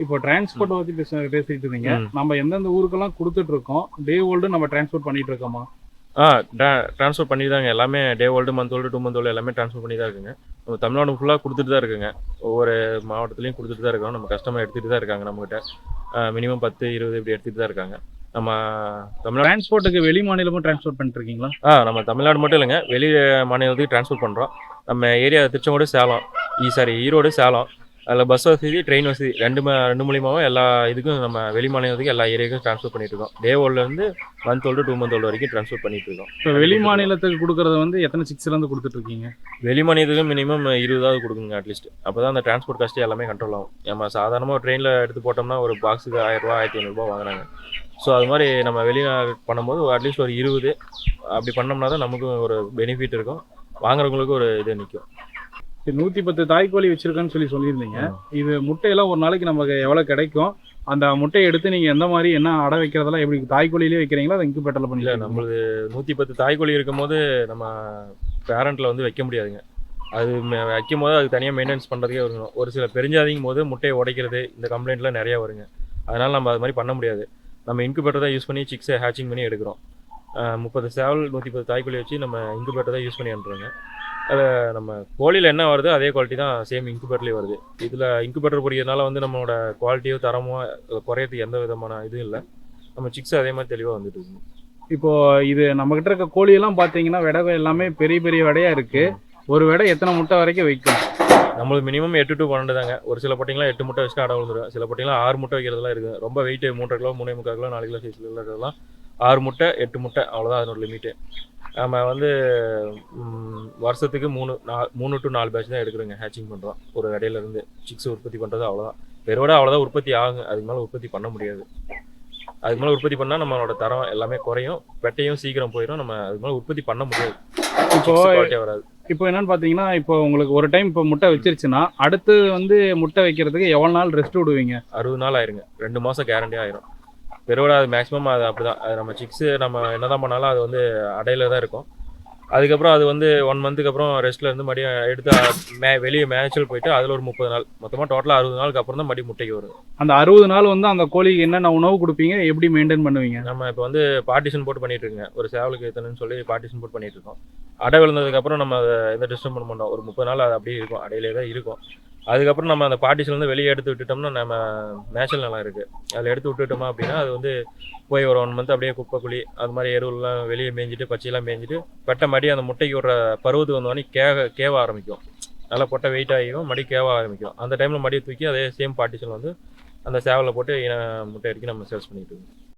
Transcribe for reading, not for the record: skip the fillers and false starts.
இப்போ டிரான்ஸ்போர்ட் பத்தி பேசிட்டு இருந்தீங்க. ம். நம்ம எந்தெந்த ஊருக்கெல்லாம் குடுத்துட்டு இருக்கோம். டே ஓல்டு நம்ம டிரான்ஸ்போர்ட் பண்ணிட்டு இருக்கோமா? ஆ ட்ரான்ஸ்ஃபர் பண்ணி தாங்க எல்லாமே டே old, month old, 2 month old எல்லாமே ட்ரான்ஸ்ஃபர் பண்ணி தான் இருக்குங்க. நம்ம தமிழ்நாடு ஃபுல்லா குடுத்துட்டு தான் இருக்குங்க. ஒவ்வொரு மாவட்டத்திலயும் குடுத்துட்டு தான் இருக்கோம். நம்ம கஸ்டமர் எடுத்துட்டு தான் இருக்காங்க நம்மகிட்ட. மினிமம் 10, 20 இப்படி எடுத்துட்டு தான் இருக்காங்க. நம்ம தமிழ்நாடு டிரான்ஸ்போர்ட்டுக்கு வெளி மாநிலமும் டிரான்ஸ்போர்ட் பண்ணிட்டு இருக்கீங்களா? நம்ம தமிழ்நாடு மட்டும் இல்லைங்க. வெளி மாநிலத்துக்கு ட்ரான்ஸ்ஃபர் பண்ணுறோம். நம்ம ஏரியா திருச்செங்கோடு, சேலம் ஈரோடு, சேலம். அதில் பஸ் வசதி, ட்ரெயின் வசதி 2 மூலியமாவும் எல்லா இதுக்கும் நம்ம வெளி மாநிலத்துக்கு எல்லா ஏரியாவுக்கும் ட்ரான்ஸ்ஃபர் பண்ணிட்டு இருக்கோம். டே ஓல்டுலேருந்து மந்த் ஓல்டு, 2 மந்த் ஓல்டு வரைக்கும் ட்ரான்ஸ்ஃபர் பண்ணிட்டு இருக்கோம். இப்போ வெளி மாநிலத்துக்கு குடுக்கறத வந்து எத்தனை சிக்ஸ்லேருந்து குடுத்துட்டு இருக்கீங்க? வெளி மாநிலத்துக்கு மினிமம் 20 கொடுக்குங்க அட்லீஸ்ட். அப்போ தான் அந்த டிரான்ஸ்போர்ட் காஸ்ட்டு எல்லாமே கண்ட்ரோல் ஆகும். நம்ம சாதாரணமாக ஒரு ட்ரெயினில் எடுத்து போட்டோம்னா ஒரு பாக்ஸுக்கு ரூ. 1000 1500 வாங்குறாங்க. ஸோ அது மாதிரி நம்ம வெளிநாடு பண்ணும்போது அட்லீஸ்ட் ஒரு 20 அப்படி பண்ணோம்னா தான் நமக்கும் ஒரு பெனிஃபிட் இருக்கும். வாங்குறவங்களுக்கும் ஒரு இது நிற்கும். 110 தாய்க்கோழி வச்சிருக்கேன்னு சொல்லியிருந்தீங்க. இது முட்டையெல்லாம் ஒரு நாளைக்கு நமக்கு எவ்வளோ கிடைக்கும்? அந்த முட்டையை எடுத்து நீங்கள் எந்த மாதிரி என்ன அடை வைக்கிறதெல்லாம் எப்படி தாய்க்கோழியிலே வைக்கிறீங்களா? அதை இன்குபேட்டரில் இல்லை பண்ணிக்கலாம். நம்மளது 110 தாய்க்கோழி இருக்கும்போது நம்ம பேரண்ட்டில் வந்து வைக்க முடியாதுங்க. அது வைக்கும் போது அதுக்கு தனியாக மெயின்டெனன்ஸ் பண்ணுறதுக்கே இருக்கணும். ஒரு சில பெருஞ்சாதிங்கும் போது முட்டையை உடைக்கிறது இந்த கம்ப்ளைண்ட்லாம் நிறையா வருங்க. அதனால் நம்ம அது மாதிரி பண்ண முடியாது. நம்ம இன்குபேட்டர் தான் யூஸ் பண்ணி சிக்ஸை ஹேச்சிங் பண்ணி எடுக்கிறோம். 30 சேவல் 110 தாய்க்கோழி வச்சு நம்ம இன்குபேட்டர் தான் யூஸ் பண்ணி அனுப்புறோங்க. அதில் நம்ம கோழியில் என்ன வருதோ அதே குவாலிட்டி தான் சேம் இன்குபேட்டர்லேயே வருது. இதில் இன்குபேட்டர் பொறிக்கிறதுனால வந்து நம்மளோட குவாலிட்டியோ தரமோ குறையறதுக்கு எந்த விதமான இதுவும் இல்லை. நம்ம சிக்ஸ் அதே மாதிரி தெளிவாக வந்துட்டு இருக்குங்க. இப்போ இது நம்மகிட்ட இருக்க கோழியெல்லாம் பார்த்தீங்கன்னா விடவை எல்லாமே பெரிய பெரிய விடையா இருக்கு. ஒரு விடை எத்தனை முட்டை வரைக்கும் வைக்கும்? நம்மளுக்கு மினிமம் 8 to 12 தாங்க. ஒரு சில பட்டிங்கலாம் 8 முட்டை வச்சுட்டு அடை விழுந்துடும். சில பட்டிங்கலாம் 6 முட்டை வைக்கிறதுலாம் இருக்குது. ரொம்ப வெயிட் 3.5 கிலோ 3.25 கிலோ 4 கிலோ சைஸில் இருக்கிறதெல்லாம் 6 முட்டை 8 முட்டை அவ்வளோதான் அதனோட லிமிட்டு. நம்ம வந்து வருஷத்துக்கு 3 to 4 பேட்ச் தான் எடுக்கிறோங்க. ஹேச்சிங் பண்ணுறோம். ஒரு இடையிலேருந்து சிக்ஸ் உற்பத்தி பண்ணுறது அவ்வளோதான். பெருவிட அவ்வளோதான் உற்பத்தி ஆகுங்க. அதுக்கு மேலே உற்பத்தி பண்ண முடியாது. அதுக்கு மேலே உற்பத்தி பண்ணால் நம்மளோட தரம் எல்லாமே குறையும். பெட்டையும் சீக்கிரம் போயிடும். நம்ம அதுக்கு மேலே உற்பத்தி பண்ண முடியாது. இப்போ குவாலிட்டியாக வராது. இப்போ என்னன்னு பார்த்தீங்கன்னா, இப்போ உங்களுக்கு ஒரு டைம் இப்போ முட்டை வச்சிருச்சுன்னா, அடுத்து வந்து முட்டை வைக்கிறதுக்கு எவ்வளோ நாள் ரெஸ்ட் விடுவீங்க? 60 நாள் ஆயிருங்க. 2 மாதம் கேரண்டி ஆயிரும். பெருவிட அது மேக்ஸிமம் அது அப்படி தான். அது நம்ம சிக்ஸு நம்ம என்ன தான் பண்ணாலும் அது வந்து அடையில தான் இருக்கும். அதுக்கப்புறம் அது வந்து 1 மந்த்துக்கு அப்புறம் ரெஸ்ட்டில் இருந்து மறுபடியும் எடுத்து வெளியே மேய்ச்சல் போயிட்டு அதில் ஒரு 30 நாள் மொத்தமாக டோட்டலாக 60 நாளுக்கு அப்புறம் தான் மறுபடியும் முட்டைக்கு வரும். அந்த 60 நாள் வந்து அந்த கோழிக்கு என்னென்ன உணவு கொடுப்பீங்க? எப்படி மெயின்டைன் பண்ணுவீங்க? நம்ம இப்போ வந்து பார்ட்டிஷன் போட்டு பண்ணிட்டு இருக்கோங்க. ஒரு சேவலுக்கு எத்தனைன்னு சொல்லி பார்ட்டிஷன் போட்டு பண்ணிட்டு இருக்கோம். அடை விழுந்ததுக்கப்புறம் நம்ம அதை எந்த டிஸ்டர்ப் பண்ண மாட்டோம். ஒரு 30 நாள் அது அப்படியே இருக்கும். அடையிலே தான் இருக்கும். அதுக்கப்புறம் நம்ம அந்த பார்ட்டிஷன்லேருந்து வெளியே எடுத்து விட்டுட்டோம்னா நம்ம மேய்ச்சல் நிலம் இருக்குது. அதில் எடுத்து விட்டுட்டோமா அப்படின்னா அது வந்து போய் ஒரு 1 மந்த் அப்படியே குப்பை குழி அது மாதிரி எருவெல்லாம் வெளியே மேய்ஞ்சிட்டு பச்சையெல்லாம் மேய்ஞ்சிட்டு பெட்டை மடி அந்த முட்டைக்கு விடுற பருவத்துக்கு வந்தோடனே கேவ ஆரம்பிக்கும். நல்லா பொட்டை வெயிட் ஆகியும் மடி கேவ ஆரம்பிக்கும். அந்த டைமில் மடியை தூக்கி அதே சேம் பார்ட்டிஷன் வந்து அந்த சேவலை போட்டு முட்டை அடிக்கி நம்ம சேல்ஸ் பண்ணிட்டு இருக்கோம்.